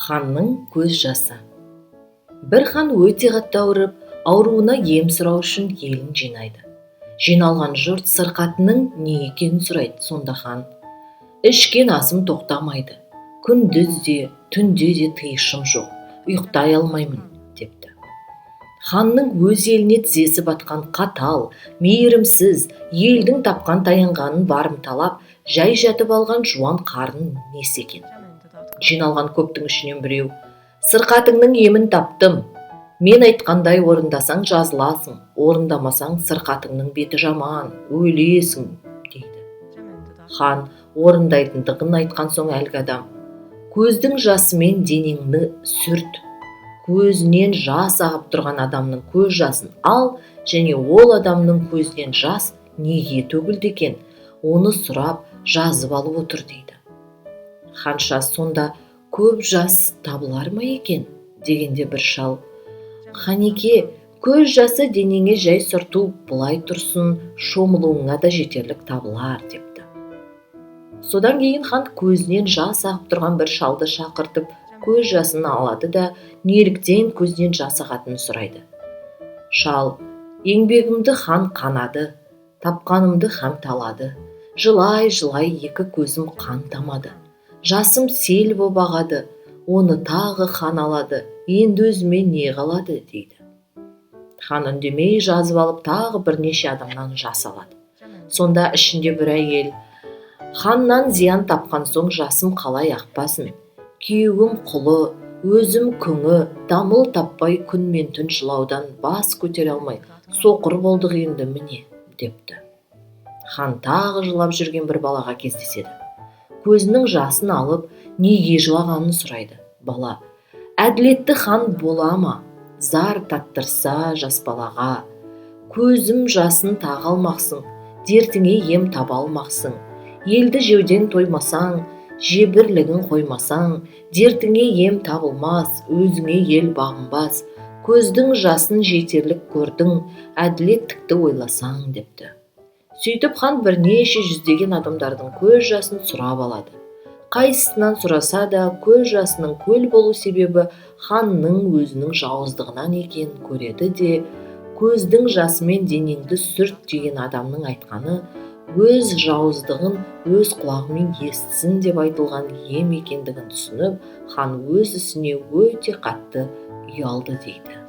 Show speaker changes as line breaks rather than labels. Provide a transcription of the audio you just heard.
Ханның көз жасы. Бір хан өте қатты ауырып, ауруына ем сұрау үшін елін жинайды. Жиналған жұрт сырқатының не екенін сұрайды. Сонда хан: ішкен асым тоқтамайды. Күндіз де, түнде де тыйышым жоқ. Ұйықтай алмаймын, депті. Ханның өз еліне тізесі батқан қатал, мейірімсіз, елдің тапқан таянғанын барымталап, жай жатып алған жуан қарын несі екен? Жиналған көптің ішінен біреу: сырқатыңның емін таптым. Мен айтқандай орындасаң жазыласың, орындамасаң сырқатыңның беті жаман, өлесің, дейді. Хан орындайтындығын айтқан соң әлгі адам: көздің жасымен денеңді сүрт. Көзінен жас ағып тұрған адамның көз жасын ал, және ол адамның көзінен жас неге төгілді екен, оны сұрап жазып алып отыр, дейді. Ханша сонда көп жас табылар ма екен, дегенде бір шал: ханеке, көз жасы денеңе жай сүрту, былай тұрсын, шомылуыңа да жетерлік табылар, депті. Содан кейін хан көзінен жас ағып тұрған бір шалды шақыртып, көз жасын алады да неліктен көзінен жас ағатынын сұрайды. Шал: еңбегімді хан қанады, тапқанымды хан талады, жылай-жылай екі көзім қан тамады. Жасым сел боп ағады, оны тағы хан алады, енді өзіме не қалады, дейді. Хан үндемей жазып алып тағы бірнеше адамнан жас алады. Сонда ішінде бір әйел: ханнан зиян тапқан соң жасым қалай ақпасын? Күйеуім құлы, өзім күңі, дамыл таппай күн мен түн жылаудан бас көтере алмай, соқыр болдық енді міне, депті. Хан тағы жылап жүрген бір балаға кездеседі. Көзінің жасын алып, неге жылағанын сұрайды. Бала: әділетті хан бола ма? Зар таттырса жас балаға. Көзім жасын тағы алмақсың, дертіңе ем таба алмақсың. Елді жеуден тоймасаң, жебірлігін қоймасаң, дертіңе ем табылмас, өзіңе ел бағынбас. Көздің жасын жетерлік көрдің, әділеттікті ойласаң, депті. Сөйтіп хан бірнеше жүздеген адамдардың көз жасын сұрап алады. Қайсысынан сұраса да көз жасының көл болу себебі ханның өзінің жауыздығынан екенін көреді де, көздің жасымен денеңді сүрт деген адамның айтқаны өз жауыздығын өз құлағымен естісін деп айтылған ем екендігін түсініп, хан өз ісіне өте қатты ұялды, дейді.